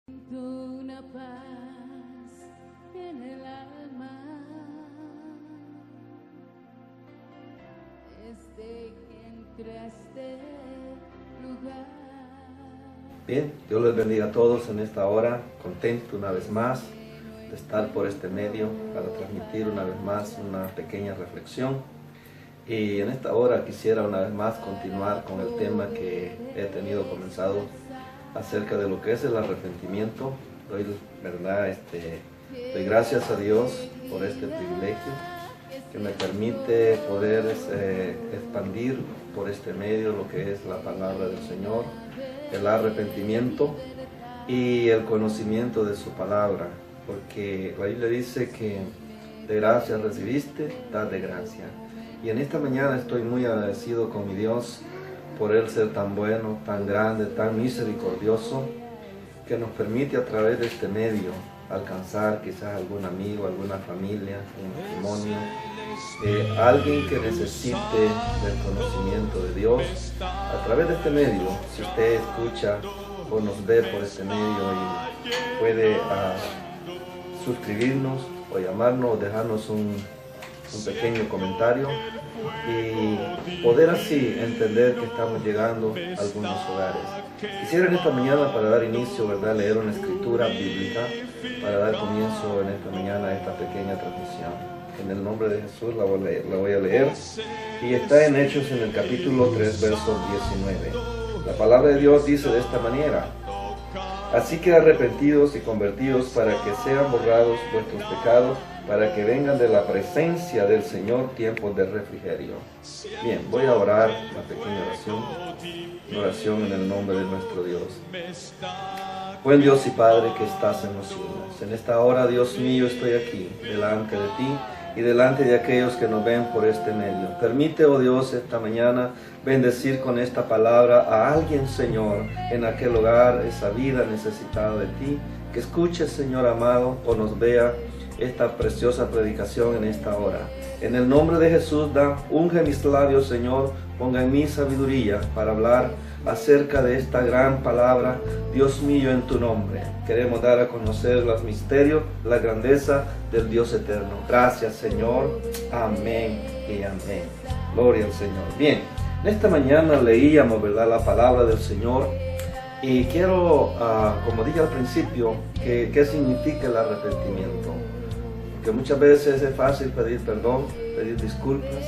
Una paz en el alma desde que entré a este lugar. Bien, Dios les bendiga a todos en esta hora, contento una vez más de estar por este medio para transmitir una vez más una pequeña reflexión. Y en esta hora quisiera una vez más continuar con el tema que he tenido comenzado acerca de lo que es el arrepentimiento. Doy gracias a Dios por este privilegio que me permite poder expandir por este medio lo que es la palabra del Señor, el arrepentimiento y el conocimiento de su palabra, porque la Biblia dice que de gracia recibiste, dad de gracia. Y en esta mañana estoy muy agradecido con mi Dios por Él ser tan bueno, tan grande, tan misericordioso, que nos permite a través de este medio alcanzar quizás algún amigo, alguna familia, un matrimonio, alguien que necesite del conocimiento de Dios. A través de este medio, si usted escucha o nos ve por este medio y puede suscribirnos o llamarnos o dejarnos un pequeño comentario y poder así entender que estamos llegando a algunos hogares. Quisiera en esta mañana, para dar inicio, leer una escritura bíblica para dar comienzo en esta mañana a esta pequeña transmisión. En el nombre de Jesús la voy a leer, y está en Hechos en el capítulo 3, verso 19. La palabra de Dios dice de esta manera: así que arrepentidos y convertidos para que sean borrados vuestros pecados, para que vengan de la presencia del Señor tiempos de refrigerio. Bien, voy a orar una pequeña oración, una oración en el nombre de nuestro Dios. Buen Dios y Padre que estás en los cielos, en esta hora, Dios mío, estoy aquí, delante de ti y delante de aquellos que nos ven por este medio. Permite, oh Dios, esta mañana bendecir con esta palabra a alguien, Señor, en aquel hogar, esa vida necesitada de ti, que escuche, Señor amado, o nos vea esta preciosa predicación en esta hora. En el nombre de Jesús, unge mis labios, Señor, ponga en mí sabiduría para hablar acerca de esta gran palabra, Dios mío, en tu nombre. Queremos dar a conocer los misterios, la grandeza del Dios eterno. Gracias, Señor. Amén y amén. Gloria al Señor. Bien, en esta mañana leíamos, la palabra del Señor, y quiero, como dije al principio, ¿qué significa el arrepentimiento? Porque muchas veces es fácil pedir perdón, pedir disculpas,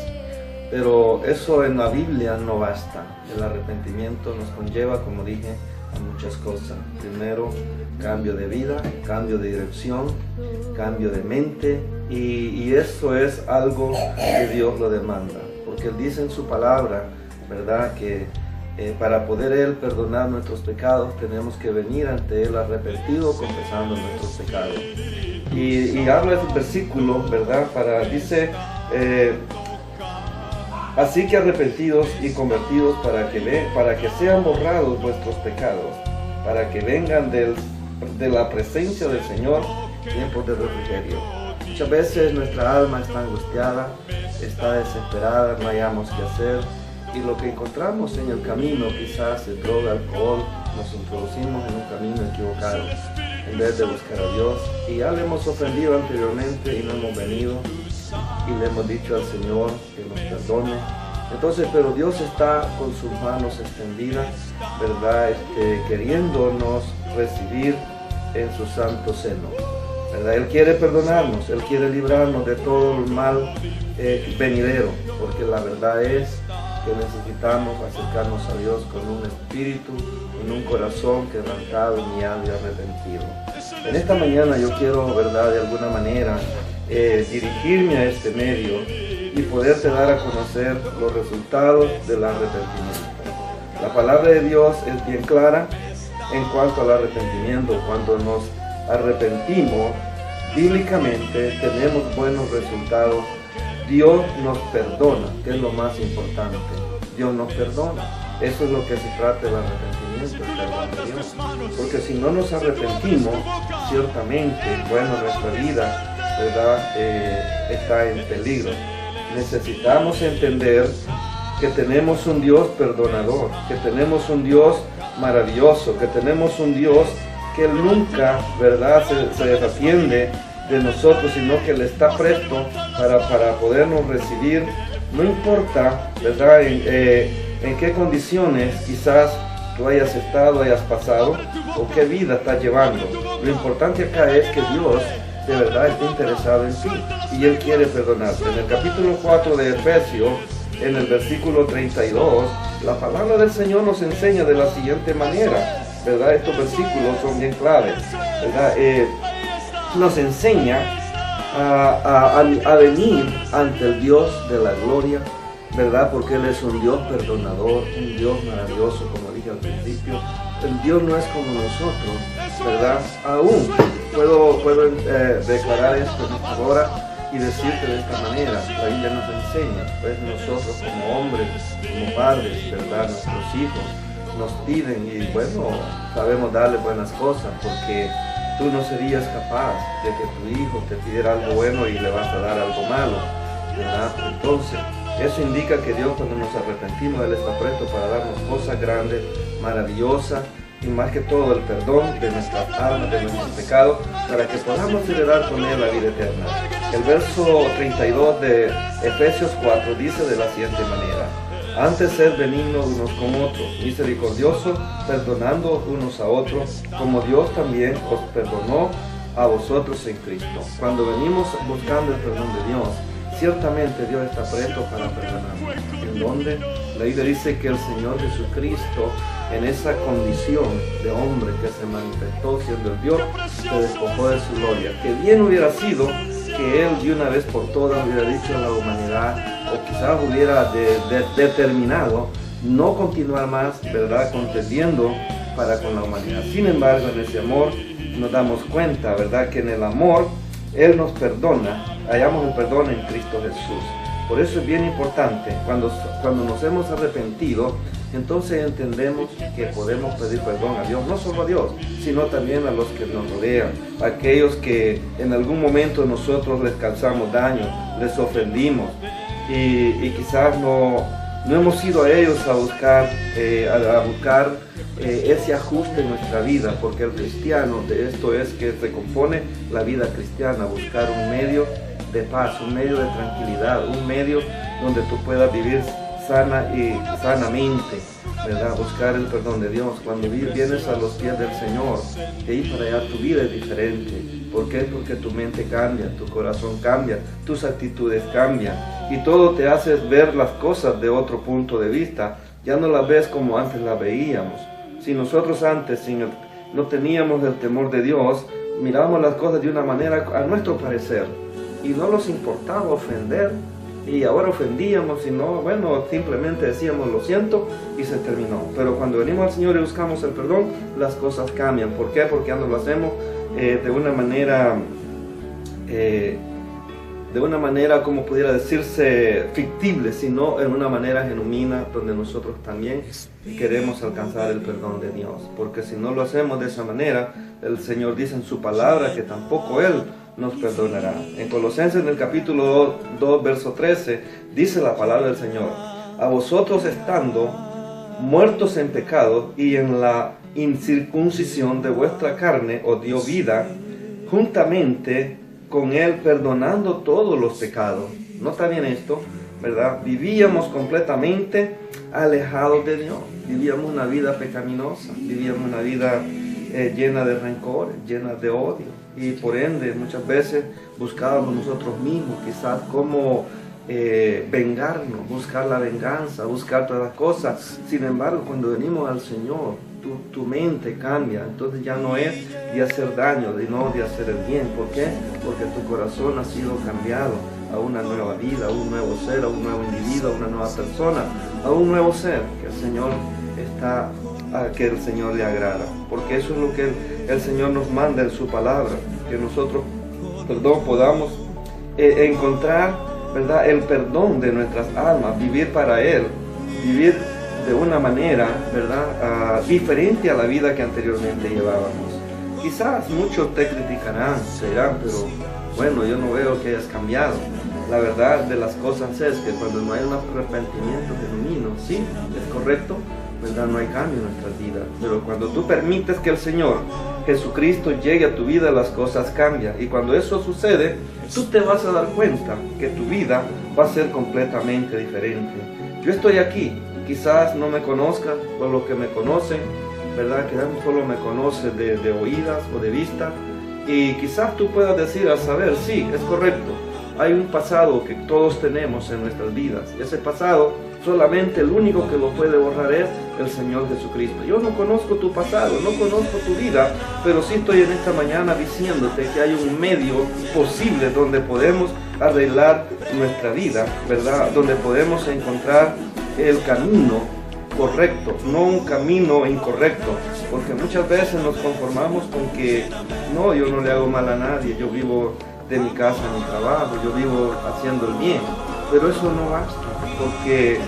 pero eso en la Biblia no basta. El arrepentimiento nos conlleva, como dije, a muchas cosas. Primero, cambio de vida, cambio de dirección, cambio de mente, y eso es algo que Dios lo demanda, porque Él dice en su palabra, ¿verdad?, que para poder Él perdonar nuestros pecados tenemos que venir ante Él arrepentido, confesando nuestros pecados. Y habla el versículo, ¿verdad? Dice, así que arrepentidos y convertidos para que sean borrados vuestros pecados, para que vengan de la presencia del Señor tiempos de refrigerio. Muchas veces nuestra alma está angustiada, está desesperada, no hayamos qué hacer, y lo que encontramos en el camino quizás es droga, alcohol. Nos introducimos en un camino equivocado en vez de buscar a Dios, y ya le hemos ofendido anteriormente y no hemos venido y le hemos dicho al Señor que nos perdone. Entonces, pero Dios está con sus manos extendidas, ¿verdad?, queriéndonos recibir en su santo seno, ¿verdad? Él quiere perdonarnos, Él quiere librarnos de todo el mal venidero, porque la verdad es que necesitamos acercarnos a Dios con un espíritu, con un corazón quebrantado, humillado y arrepentido. En esta mañana yo quiero, ¿verdad?, de alguna manera dirigirme a este medio y poderte dar a conocer los resultados del arrepentimiento. La palabra de Dios es bien clara en cuanto al arrepentimiento. Cuando nos arrepentimos bíblicamente tenemos buenos resultados. Dios nos perdona, que es lo más importante. Dios nos perdona. Eso es lo que se trata del arrepentimiento, el perdón de Dios. Porque si no nos arrepentimos, ciertamente, nuestra vida, ¿verdad?, está en peligro. Necesitamos entender que tenemos un Dios perdonador, que tenemos un Dios maravilloso, que tenemos un Dios que Él nunca, ¿verdad?, se arrepiente de nosotros, sino que Él está presto para podernos recibir. No importa, ¿verdad?, en qué condiciones quizás tú hayas estado, hayas pasado, o qué vida estás llevando. Lo importante acá es que Dios de verdad está interesado en ti y Él quiere perdonarte. En el capítulo 4 de Efesios, en el versículo 32, la palabra del Señor nos enseña de la siguiente manera, ¿verdad? Estos versículos son bien claves, ¿verdad? Nos enseña a venir ante el Dios de la gloria, ¿verdad? Porque Él es un Dios perdonador, un Dios maravilloso, como dije al principio. El Dios no es como nosotros, ¿verdad? Aún puedo declarar esto en esta hora y decirte de esta manera. La Biblia nos enseña, pues nosotros como hombres, como padres, ¿verdad? Nuestros hijos nos piden y bueno, sabemos darle buenas cosas, porque tú no serías capaz de que tu hijo te pidiera algo bueno y le vas a dar algo malo, ¿verdad? Entonces, eso indica que Dios, cuando nos arrepentimos, Él está presto para darnos cosas grandes, maravillosas, y más que todo el perdón de nuestras almas, de nuestros pecados, para que podamos heredar con Él la vida eterna. El verso 32 de Efesios 4 dice de la siguiente manera: antes ser benignos unos con otros, misericordiosos, perdonando unos a otros, como Dios también os perdonó a vosotros en Cristo. Cuando venimos buscando el perdón de Dios, ciertamente Dios está presto para perdonarnos. En donde la Biblia dice que el Señor Jesucristo, en esa condición de hombre que se manifestó siendo el Dios, se despojó de su gloria. Que bien hubiera sido que Él de una vez por todas hubiera dicho a la humanidad, o quizás hubiera determinado no continuar más, ¿verdad?, contendiendo para con la humanidad. Sin embargo, en ese amor nos damos cuenta, ¿verdad?, que en el amor Él nos perdona, hallamos el perdón en Cristo Jesús. Por eso es bien importante, cuando nos hemos arrepentido, entonces entendemos que podemos pedir perdón a Dios, no solo a Dios, sino también a los que nos rodean, a aquellos que en algún momento nosotros les causamos daño, les ofendimos, y quizás no hemos ido a ellos a buscar ese ajuste en nuestra vida, porque el cristiano de esto es que se compone la vida cristiana, buscar un medio de paz, un medio de tranquilidad, un medio donde tú puedas vivir sanamente, ¿verdad? Buscar el perdón de Dios. Cuando vienes a los pies del Señor, de ahí para allá tu vida es diferente. ¿Por qué? Porque tu mente cambia, tu corazón cambia, tus actitudes cambian y todo te hace ver las cosas de otro punto de vista. Ya no las ves como antes las veíamos. Si nosotros antes no teníamos el temor de Dios, mirábamos las cosas de una manera a nuestro parecer y no nos importaba ofender, y ahora ofendíamos y no, bueno, simplemente decíamos lo siento y se terminó. Pero cuando venimos al Señor y buscamos el perdón, las cosas cambian. ¿Por qué? Porque ya no lo hacemos de una manera, como pudiera decirse, fictible, sino en una manera genuina, donde nosotros también queremos alcanzar el perdón de Dios. Porque si no lo hacemos de esa manera, el Señor dice en su palabra que tampoco Él nos perdonará. En Colosenses, en el capítulo 2, verso 13, dice la palabra del Señor: a vosotros estando muertos en pecado y en la incircuncisión de vuestra carne os dio vida, juntamente con Él perdonando todos los pecados. ¿Nota bien esto? ¿Verdad? Vivíamos completamente alejados de Dios. Vivíamos una vida pecaminosa, vivíamos una vida llena de rencores, llena de odio. Y por ende, muchas veces buscábamos nosotros mismos quizás cómo vengarnos, buscar la venganza, buscar todas las cosas. Sin embargo, cuando venimos al Señor, tu mente cambia. Entonces ya no es de hacer daño, sino de hacer el bien. ¿Por qué? Porque tu corazón ha sido cambiado a una nueva vida, a un nuevo ser, a un nuevo individuo, a una nueva persona, a un nuevo ser que el Señor le agrada. Porque eso es lo que el Señor nos manda en su palabra, que nosotros, podamos encontrar, ¿verdad?, el perdón de nuestras almas, vivir para Él, vivir de una manera, ¿verdad?, diferente a la vida que anteriormente llevábamos. Quizás muchos te criticarán, se dirán, pero bueno, yo no veo que hayas cambiado. La verdad de las cosas es que cuando no hay un arrepentimiento genuino, sí, es correcto, ¿verdad?, no hay cambio en nuestras vidas. Pero cuando tú permites que el Señor Jesucristo llegue a tu vida, las cosas cambian. Y cuando eso sucede, tú te vas a dar cuenta que tu vida va a ser completamente diferente. Yo estoy aquí, quizás no me conozcan, por los que me conocen, ¿verdad? Que solo me conoce de oídas o de vista. Y quizás tú puedas decir al saber, sí, es correcto. Hay un pasado que todos tenemos en nuestras vidas. Ese pasado, solamente el único que lo puede borrar es el Señor Jesucristo. Yo no conozco tu pasado, no conozco tu vida, pero sí estoy en esta mañana diciéndote que hay un medio posible donde podemos arreglar nuestra vida, ¿verdad? Donde podemos encontrar el camino correcto, no un camino incorrecto, porque muchas veces nos conformamos con que no, yo no le hago mal a nadie, yo vivo de mi casa a mi trabajo, yo vivo haciendo el bien, pero eso no basta, porque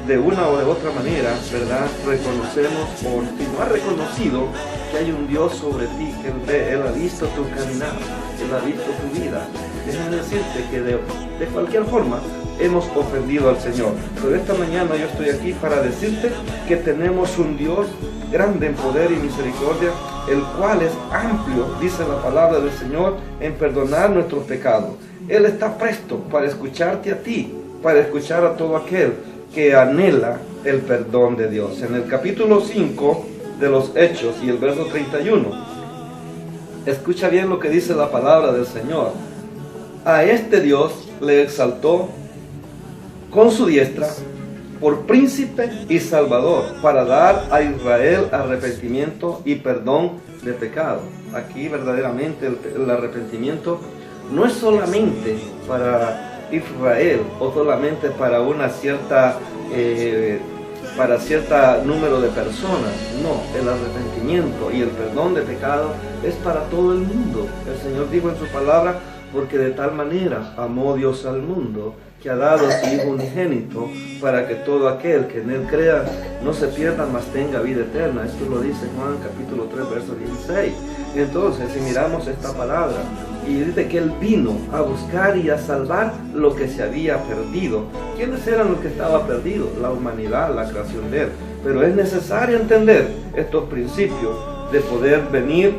de una o de otra manera, ¿verdad? Reconocemos, o si no ha reconocido, que hay un Dios sobre ti, que Él ha visto tu caminar, Él ha visto tu vida. Déjame decirte que de cualquier forma hemos ofendido al Señor, pero esta mañana yo estoy aquí para decirte que tenemos un Dios grande en poder y misericordia, el cual es amplio, dice la palabra del Señor, en perdonar nuestros pecados. Él está presto para escucharte a ti, para escuchar a todo aquel que anhela el perdón de Dios. En el capítulo 5 de los Hechos y el verso 31, escucha bien lo que dice la palabra del Señor. A este Dios le exaltó con su diestra por príncipe y salvador, para dar a Israel arrepentimiento y perdón de pecado. Aquí verdaderamente el arrepentimiento no es solamente para Israel o solamente para una cierta para cierto número de personas. No, el arrepentimiento y el perdón de pecado es para todo el mundo. El Señor dijo en su palabra: porque de tal manera amó Dios al mundo, que ha dado a su Hijo unigénito, para que todo aquel que en Él crea no se pierda, mas tenga vida eterna. Esto lo dice Juan capítulo 3, verso 16. Entonces, si miramos esta palabra, y dice que Él vino a buscar y a salvar lo que se había perdido. ¿Quiénes eran los que estaban perdidos? La humanidad, la creación de Él. Pero es necesario entender estos principios de poder venir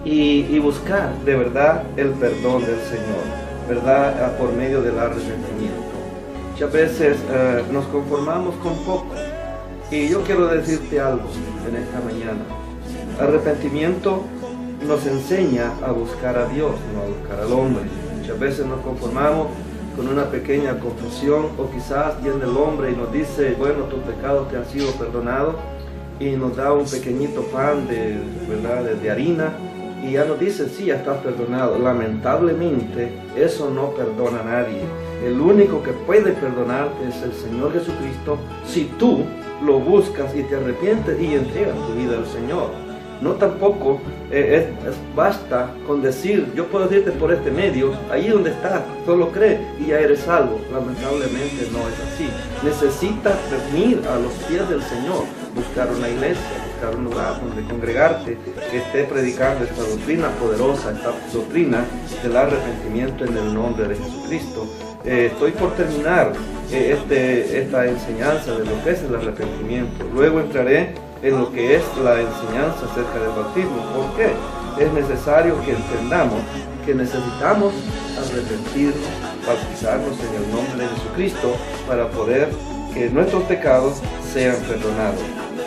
y buscar de verdad el perdón del Señor, ¿verdad? Por medio del arrepentimiento. Muchas veces nos conformamos con poco, y yo quiero decirte algo en esta mañana. Arrepentimiento nos enseña a buscar a Dios, no a buscar al hombre. Muchas veces nos conformamos con una pequeña confesión, o quizás viene el hombre y nos dice: bueno, tus pecados te han sido perdonados, y nos da un pequeñito pan de harina, y ya nos dice: sí, ya estás perdonado. Lamentablemente, eso no perdona a nadie. El único que puede perdonarte es el Señor Jesucristo, si tú lo buscas y te arrepientes y entregas tu vida al Señor. No tampoco basta con decir: yo puedo decirte por este medio, ahí donde estás, solo cree y ya eres salvo. Lamentablemente no es así. Necesitas venir a los pies del Señor, buscar una iglesia, buscar un lugar donde congregarte, que esté predicando esta doctrina poderosa, esta doctrina del arrepentimiento en el nombre de Jesucristo. Estoy por terminar esta enseñanza de lo que es el arrepentimiento. Luego entraré en lo que es la enseñanza acerca del bautismo. ¿Por qué? Es necesario que entendamos que necesitamos arrepentirnos, bautizarnos en el nombre de Jesucristo, para poder que nuestros pecados sean perdonados.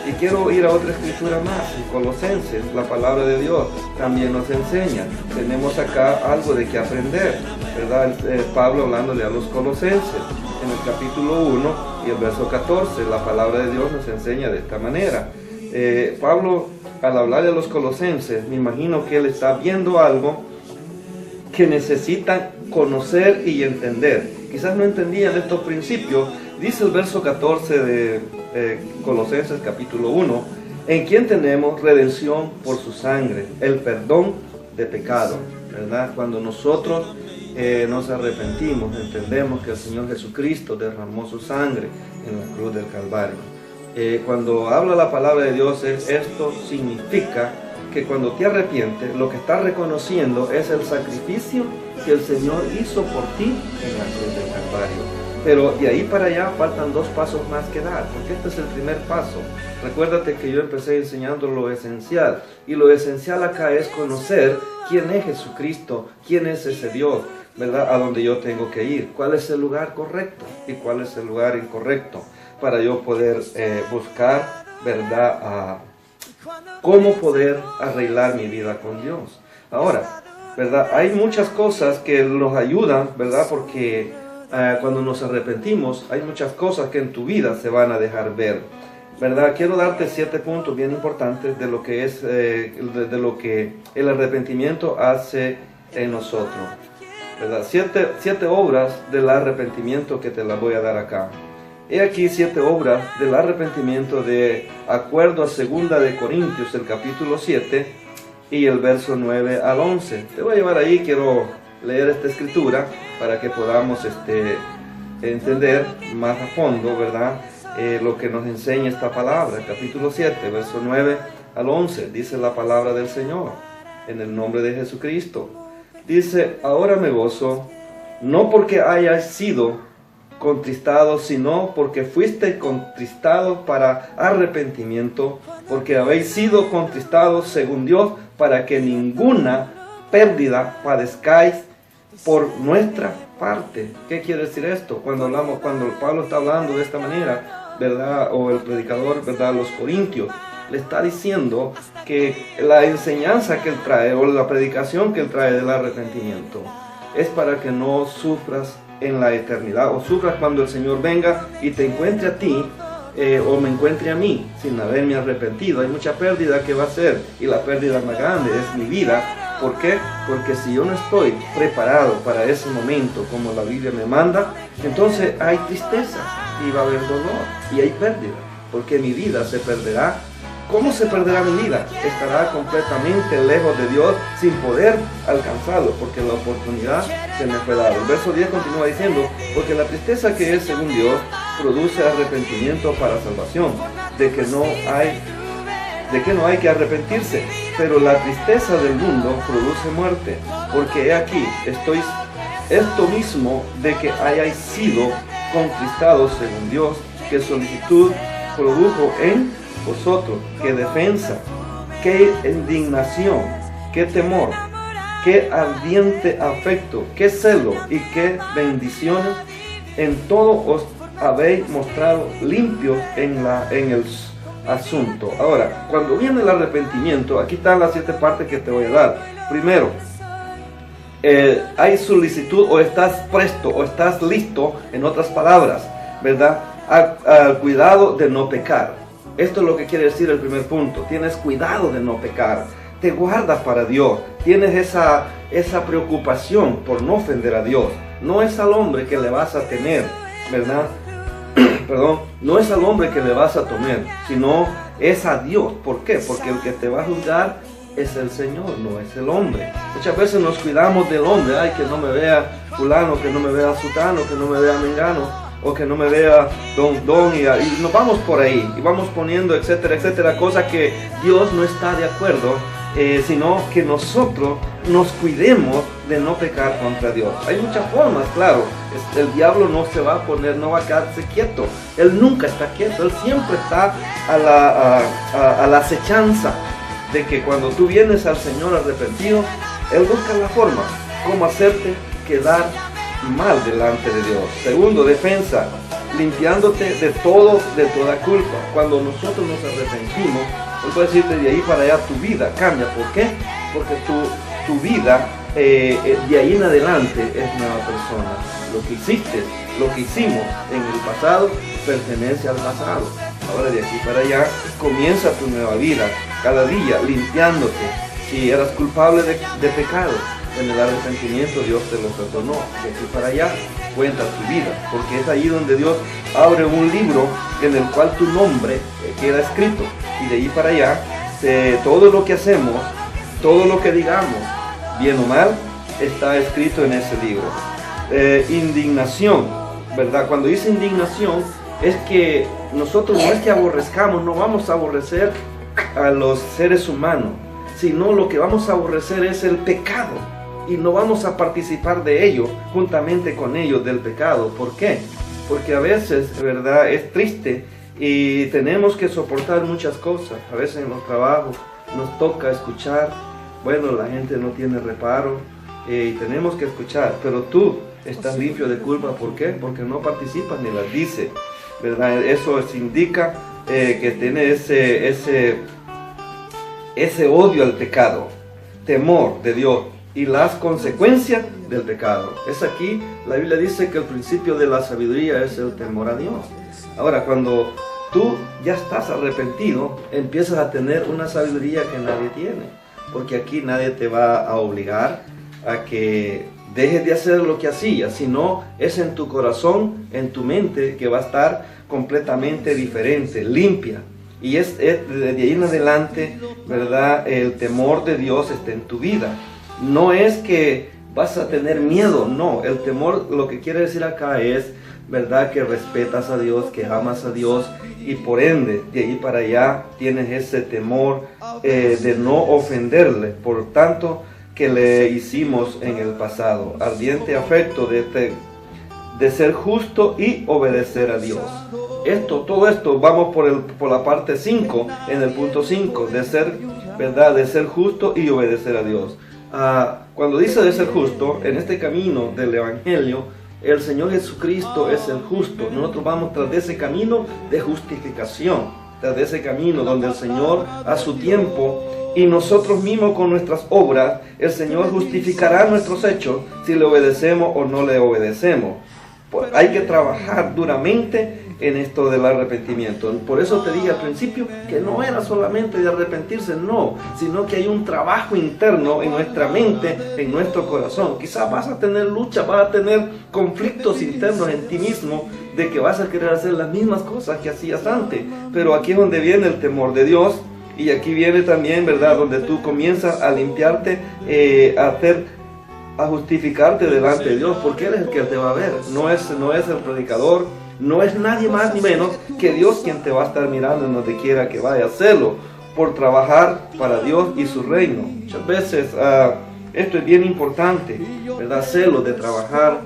Y quiero ir a otra escritura más, en Colosenses. La palabra de Dios también nos enseña. Tenemos acá algo de que aprender, ¿verdad? Pablo hablándole a los colosenses, en el capítulo 1 y el verso 14, la palabra de Dios nos enseña de esta manera. Pablo, al hablarle a los colosenses, me imagino que él está viendo algo que necesitan conocer y entender. Quizás no entendían estos principios. Dice el verso 14 de Colosenses capítulo 1, en quien tenemos redención por su sangre, el perdón de pecado, ¿verdad? Cuando nosotros nos arrepentimos, entendemos que el Señor Jesucristo derramó su sangre en la cruz del Calvario. Cuando habla la palabra de Dios, esto significa que cuando te arrepientes, lo que estás reconociendo es el sacrificio que el Señor hizo por ti en la cruz del Calvario. Pero de ahí para allá faltan 2 pasos más que dar, porque este es el primer paso. Recuérdate que yo empecé enseñando lo esencial, y lo esencial acá es conocer quién es Jesucristo, quién es ese Dios, ¿verdad? A donde yo tengo que ir, cuál es el lugar correcto y cuál es el lugar incorrecto, para yo poder buscar, ¿verdad? Cómo poder arreglar mi vida con Dios. Ahora, ¿verdad? Hay muchas cosas que nos ayudan, ¿verdad? Porque cuando nos arrepentimos, hay muchas cosas que en tu vida se van a dejar ver, ¿verdad? Quiero darte 7 puntos bien importantes de lo que es, de lo que el arrepentimiento hace en nosotros, ¿verdad? 7 obras del arrepentimiento que te las voy a dar acá. He aquí 7 obras del arrepentimiento de acuerdo a 2 de Corintios, el capítulo 7 y el verso 9 al 11. Te voy a llevar ahí, quiero leer esta escritura para que podamos entender más a fondo, ¿verdad? Lo que nos enseña esta palabra. Capítulo 7, verso 9 al 11, dice la palabra del Señor, en el nombre de Jesucristo. Dice: ahora me gozo, no porque hayas sido contristado, sino porque fuiste contristado para arrepentimiento, porque habéis sido contristados según Dios, para que ninguna pérdida padezcáis por nuestra parte. ¿Qué quiere decir esto? Cuando Pablo está hablando de esta manera, ¿verdad? O el predicador, ¿verdad? A los corintios, le está diciendo que la enseñanza que él trae, o la predicación que él trae del arrepentimiento, es para que no sufras en la eternidad, o sufras cuando el Señor venga y te encuentre a ti, o me encuentre a mí sin haberme arrepentido. Hay mucha pérdida que va a ser, y la pérdida más grande es mi vida. ¿Por qué? Porque si yo no estoy preparado para ese momento como la Biblia me manda, entonces hay tristeza y va a haber dolor y hay pérdida, porque mi vida se perderá. ¿Cómo se perderá mi vida? Estará completamente lejos de Dios, sin poder alcanzarlo, porque la oportunidad se me fue dada. El verso 10 continúa diciendo: porque la tristeza que es según Dios produce arrepentimiento para salvación, de que no hay que arrepentirse, pero la tristeza del mundo produce muerte. Porque he aquí, esto mismo de que hayáis sido contristados según Dios, que solicitud produjo en vosotros, qué defensa, qué indignación, qué temor, qué ardiente afecto, qué celo y qué bendiciones. En todo os habéis mostrado limpios en el asunto. Ahora, cuando viene el arrepentimiento, aquí están las 7 partes que te voy a dar. Primero, hay solicitud, o estás presto, o estás listo, en otras palabras, ¿verdad? Al cuidado de no pecar. Esto es lo que quiere decir el primer punto. Tienes cuidado de no pecar. Te guardas para Dios. Tienes esa preocupación por no ofender a Dios. No es al hombre que le vas a tener, ¿verdad? Perdón. No es al hombre que le vas a temer, sino es a Dios. ¿Por qué? Porque el que te va a juzgar es el Señor, no es el hombre. Muchas veces nos cuidamos del hombre. Ay, que no me vea fulano, que no me vea sutano, que no me vea mengano, o que no me vea don, y nos vamos por ahí, y vamos poniendo, etcétera, etcétera, cosas que Dios no está de acuerdo, sino que nosotros nos cuidemos de no pecar contra Dios. Hay muchas formas, claro. El diablo no va a quedarse quieto. Él nunca está quieto, él siempre está a la acechanza de que cuando tú vienes al Señor arrepentido, él busca la forma como hacerte quedar mal delante de Dios. Segundo, defensa, limpiándote de toda culpa. Cuando nosotros nos arrepentimos, él puede decirte: de ahí para allá tu vida cambia. ¿Por qué? Porque tu vida de ahí en adelante es nueva persona. Lo que hiciste, lo que hicimos en el pasado, pertenece al pasado. Ahora de aquí para allá comienza tu nueva vida, cada día limpiándote. Si eras culpable de pecado, en el arrepentimiento Dios te lo perdonó. De aquí para allá cuenta tu vida, porque es ahí donde Dios abre un libro en el cual tu nombre queda escrito, y de ahí para allá todo lo que hacemos, todo lo que digamos, bien o mal, está escrito en ese libro. Indignación, ¿verdad? Cuando dice indignación, es que nosotros no es que aborrezcamos, no vamos a aborrecer a los seres humanos, sino lo que vamos a aborrecer es el pecado, y no vamos a participar de ello juntamente con ellos del pecado. ¿Por qué? porque a veces, ¿verdad?, es triste y tenemos que soportar muchas cosas. A veces en los trabajos nos toca escuchar, bueno, la gente no tiene reparo y tenemos que escuchar, pero tú estás limpio de culpa. ¿Por qué? Porque no participas ni las dices, ¿verdad? Eso indica que tiene ese odio al pecado, temor de Dios y las consecuencias del pecado. Es aquí, la Biblia dice que el principio de la sabiduría es el temor a Dios. Ahora, cuando tú ya estás arrepentido, empiezas a tener una sabiduría que nadie tiene, porque aquí nadie te va a obligar a que dejes de hacer lo que hacías, sino es en tu corazón, en tu mente, que va a estar completamente diferente, limpia. Y es de ahí en adelante, ¿verdad?, el temor de Dios está en tu vida. No es que vas a tener miedo, no. El temor, lo que quiere decir acá es, ¿verdad?, que respetas a Dios, que amas a Dios, y por ende, de ahí para allá, tienes ese temor de no ofenderle. Por tanto, que le hicimos en el pasado, ardiente afecto de ser justo y obedecer a Dios. Todo esto, vamos por la parte 5, en el punto 5, de ser, ¿verdad?, de ser justo y obedecer a Dios. Cuando dice de ser justo, en este camino del Evangelio, el Señor Jesucristo es el justo. Nosotros vamos tras de ese camino de justificación, tras de ese camino donde el Señor a su tiempo y nosotros mismos con nuestras obras, el Señor justificará nuestros hechos si le obedecemos o no le obedecemos. Pues hay que trabajar duramente en esto del arrepentimiento. Por eso te dije al principio que no era solamente de arrepentirse, no, sino que hay un trabajo interno en nuestra mente, en nuestro corazón. Quizás vas a tener lucha, vas a tener conflictos internos en ti mismo, de que vas a querer hacer las mismas cosas que hacías antes, pero aquí es donde viene el temor de Dios, y aquí viene también, ¿verdad?, donde tú comienzas a limpiarte, a justificarte delante de Dios, porque Él es el que te va a ver, no es el predicador, no es nadie más ni menos que Dios quien te va a estar mirando en donde quiera que vaya a hacerlo, por trabajar para Dios y su reino. Muchas veces esto es bien importante, ¿verdad?, hacerlo, de trabajar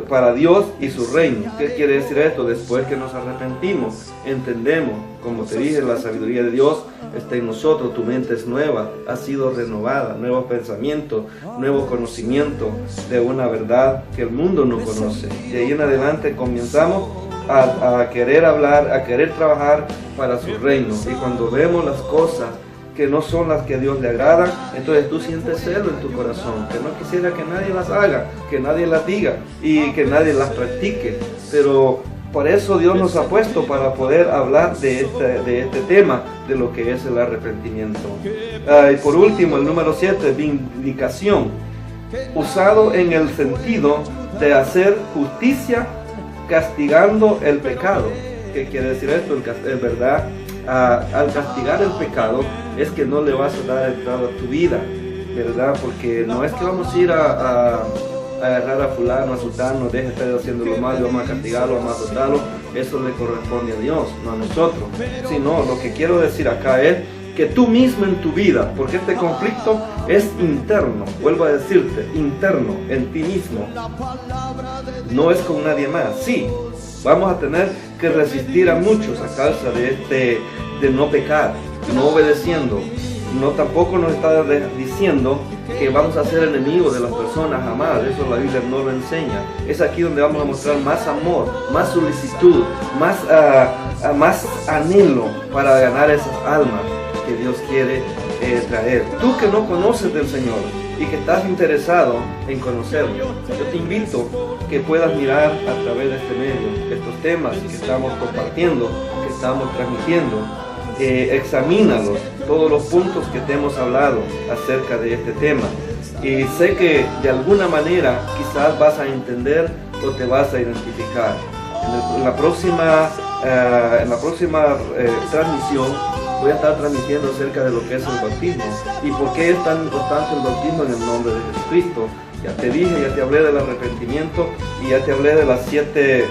para Dios y su reino. ¿Qué quiere decir esto? Después que nos arrepentimos, entendemos, como te dije, la sabiduría de Dios está en nosotros, tu mente es nueva, ha sido renovada, nuevos pensamientos, nuevo conocimiento de una verdad que el mundo no conoce. Y ahí en adelante comenzamos a querer hablar, a querer trabajar para su reino. Y cuando vemos las cosas que no son las que a Dios le agradan, entonces tú sientes celo en tu corazón, que no quisiera que nadie las haga, que nadie las diga y que nadie las practique. Pero por eso Dios nos ha puesto para poder hablar de este tema, de lo que es el arrepentimiento. Y por último, el número 7, vindicación, usado en el sentido de hacer justicia castigando el pecado. ¿Qué quiere decir esto? Es verdad. Al castigar el pecado es que no le vas a dar entrada a tu vida, ¿verdad? Porque no es que vamos a ir a agarrar a fulano, a sultano, deje de estar haciendo lo malo, vamos a castigarlo, vamos a azotarlo. Eso le corresponde a Dios, no a nosotros. Sino, lo que quiero decir acá es que tú mismo en tu vida, porque este conflicto es interno, vuelvo a decirte, interno, en ti mismo, no es con nadie más. Sí, vamos a tener que resistir a muchos a causa de no pecar, no obedeciendo. No, tampoco nos está diciendo que vamos a ser enemigos de las personas, jamás. Eso la Biblia no lo enseña. Es aquí donde vamos a mostrar más amor, más solicitud, más anhelo para ganar esas almas que Dios quiere traer. Tú que no conoces del Señor y que estás interesado en conocerlo, yo te invito que puedas mirar a través de este medio estos temas que estamos compartiendo, que estamos transmitiendo. Examínalos, todos los puntos que te hemos hablado acerca de este tema, y sé que de alguna manera quizás vas a entender o te vas a identificar. En la próxima transmisión voy a estar transmitiendo acerca de lo que es el bautismo y por qué es tan importante el bautismo en el nombre de Jesucristo. Ya te dije, ya te hablé del arrepentimiento y ya te hablé de las siete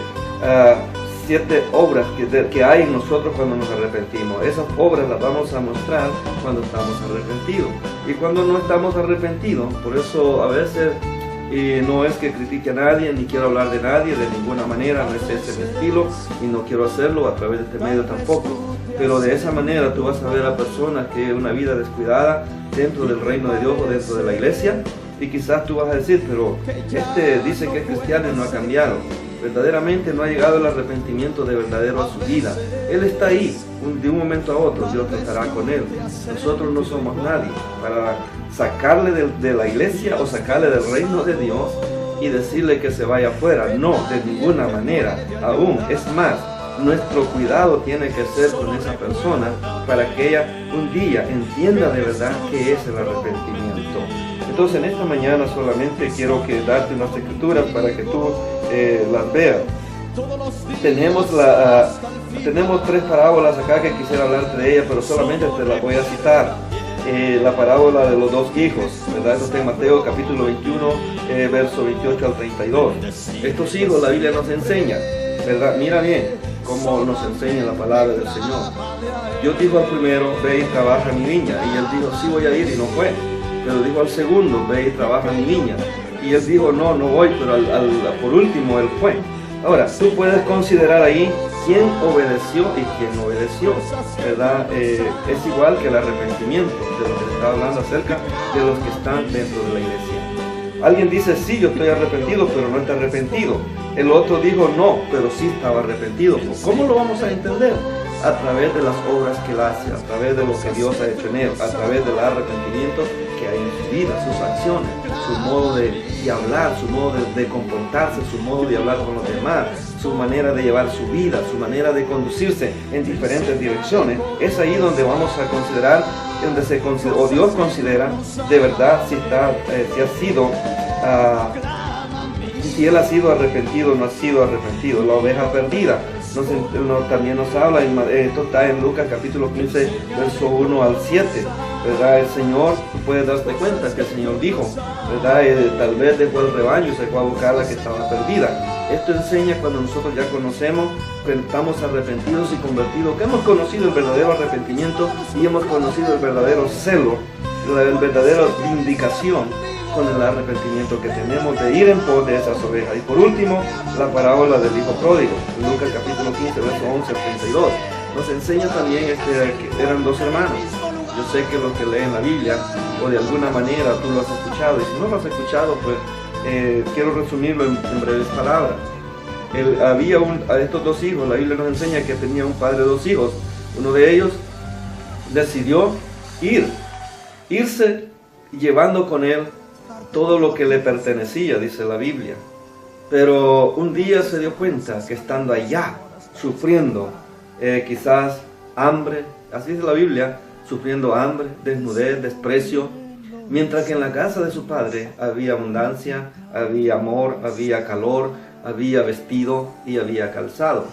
obras que hay en nosotros cuando nos arrepentimos. Esas obras las vamos a mostrar cuando estamos arrepentidos y cuando no estamos arrepentidos. Por eso a veces Y no es que critique a nadie, ni quiero hablar de nadie de ninguna manera, no es ese mi estilo y no quiero hacerlo a través de este medio tampoco. Pero de esa manera tú vas a ver a personas que una vida descuidada dentro del reino de Dios o dentro de la iglesia, y quizás tú vas a decir, pero este dice que es cristiano y no ha cambiado. Verdaderamente no ha llegado el arrepentimiento de verdadero a su vida. Él está ahí, de un momento a otro Dios tratará con él. Nosotros no somos nadie para sacarle de la iglesia o sacarle del reino de Dios y decirle que se vaya afuera. No, de ninguna manera. Aún, es más, nuestro cuidado tiene que ser con esa persona para que ella un día entienda de verdad qué es el arrepentimiento. Entonces en esta mañana solamente quiero darte unas escrituras para que tú las veas. Tenemos 3 parábolas acá que quisiera hablarte de ellas, pero solamente te las voy a citar. La parábola de los 2 hijos, ¿verdad? Eso está en Mateo capítulo 21, verso 28 al 32. Estos hijos la Biblia nos enseña, ¿verdad? Mira bien cómo nos enseña la palabra del Señor. Dios dijo al primero, ve y trabaja en mi viña. Y él dijo, sí voy a ir, y no fue. Pero dijo al segundo, ve y trabaja en mi viña. Y él dijo, no voy, pero por último él fue. Ahora, tú puedes considerar ahí quién obedeció y quién no obedeció, ¿verdad? Es igual que el arrepentimiento, de lo que se está hablando acerca de los que están dentro de la iglesia. Alguien dice, sí, yo estoy arrepentido, pero no está arrepentido. El otro dijo, no, pero sí estaba arrepentido. ¿Cómo lo vamos a entender? A través de las obras que él hace, a través de lo que Dios ha hecho en él, a través del arrepentimiento que hay en su vida, sus acciones, su modo de hablar, su modo de comportarse, su modo de hablar con los demás, su manera de llevar su vida, su manera de conducirse en diferentes direcciones. Es ahí donde vamos a considerar, o Dios considera de verdad si él ha sido arrepentido o no ha sido arrepentido, la oveja perdida. También nos habla, esto está en Lucas capítulo 15, verso 1 al 7, ¿verdad? El Señor, tú puedes darte cuenta que el Señor dijo, ¿verdad? Tal vez dejó el rebaño y se fue a buscar la que estaba perdida. Esto enseña cuando nosotros ya conocemos, que estamos arrepentidos y convertidos, que hemos conocido el verdadero arrepentimiento y hemos conocido el verdadero celo, la verdadera vindicación con el arrepentimiento que tenemos de ir en pos de esas ovejas. Y por último, la parábola del hijo pródigo, en Lucas capítulo 15, verso 11 al 32. Nos enseña también que eran 2 hermanos. Yo sé que los que leen la Biblia, o de alguna manera tú lo has escuchado, y si no lo has escuchado, pues quiero resumirlo en breves palabras. Había a estos 2 hijos, la Biblia nos enseña que tenía un padre de 2 hijos. Uno de ellos decidió irse llevando con él todo lo que le pertenecía, dice la Biblia. Pero un día se dio cuenta que estando allá, sufriendo quizás hambre, así dice la Biblia, sufriendo hambre, desnudez, desprecio, mientras que en la casa de su padre había abundancia, había amor, había calor, había vestido y había calzado.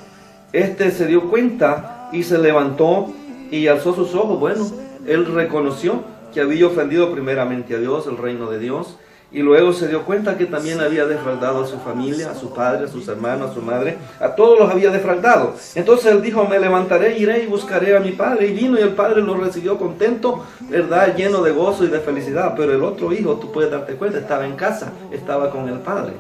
Este se dio cuenta y se levantó y alzó sus ojos. Bueno, él reconoció que había ofendido primeramente a Dios, el reino de Dios, y luego se dio cuenta que también había defraudado a su familia, a su padre, a sus hermanos, a su madre, a todos los había defraudado. Entonces él dijo, me levantaré, iré y buscaré a mi padre. Y vino y el padre lo recibió contento, ¿verdad? Lleno de gozo y de felicidad. Pero el otro hijo, tú puedes darte cuenta, estaba en casa, estaba con el padre.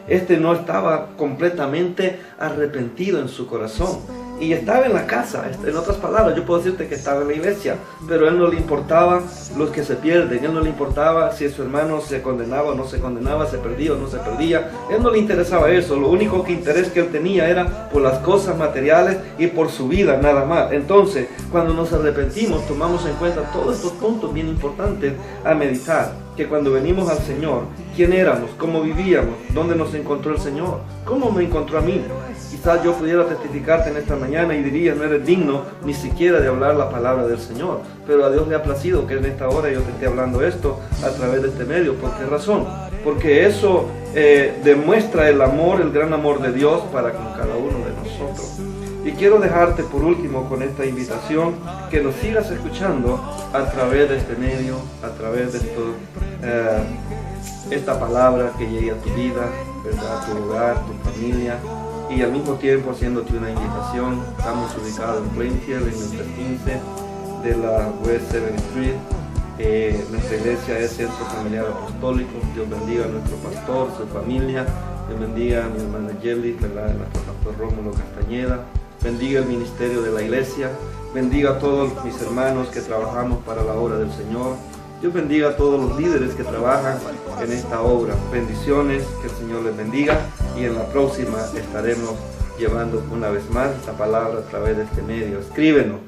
Este no estaba completamente arrepentido en su corazón. Y estaba en la casa, en otras palabras, yo puedo decirte que estaba en la iglesia, pero a él no le importaba los que se pierden, a él no le importaba si su hermano se condenaba o no se condenaba, se perdía o no se perdía, a él no le interesaba eso, lo único que interés que él tenía era por las cosas materiales y por su vida, nada más. Entonces, cuando nos arrepentimos, tomamos en cuenta todos estos puntos bien importantes a meditar, que cuando venimos al Señor, ¿quién éramos? ¿Cómo vivíamos? ¿Dónde nos encontró el Señor? ¿Cómo me encontró a mí? Quizás yo pudiera testificarte en esta mañana y diría, no eres digno ni siquiera de hablar la palabra del Señor, pero a Dios le ha placido que en esta hora yo te esté hablando esto a través de este medio. ¿Por qué razón? Porque eso demuestra el amor, el gran amor de Dios para con cada uno de nosotros. Y quiero dejarte por último con esta invitación, que nos sigas escuchando a través de este medio, a través de esta palabra que llegue a tu vida, ¿verdad? A tu hogar, tu familia, y al mismo tiempo haciéndote una invitación. Estamos ubicados en Plainfield, en el 315 de la West 7th Street, Nuestra iglesia es Centro Familiar Apostólico. Dios bendiga a nuestro pastor, su familia. Dios bendiga a mi hermana Yeli, ¿verdad? A nuestro pastor Rómulo Castañeda. Bendiga el ministerio de la iglesia. Bendiga a todos mis hermanos que trabajamos para la obra del Señor. Dios bendiga a todos los líderes que trabajan en esta obra. Bendiciones, que el Señor les bendiga. Y en la próxima estaremos llevando una vez más esta palabra a través de este medio. Escríbenos.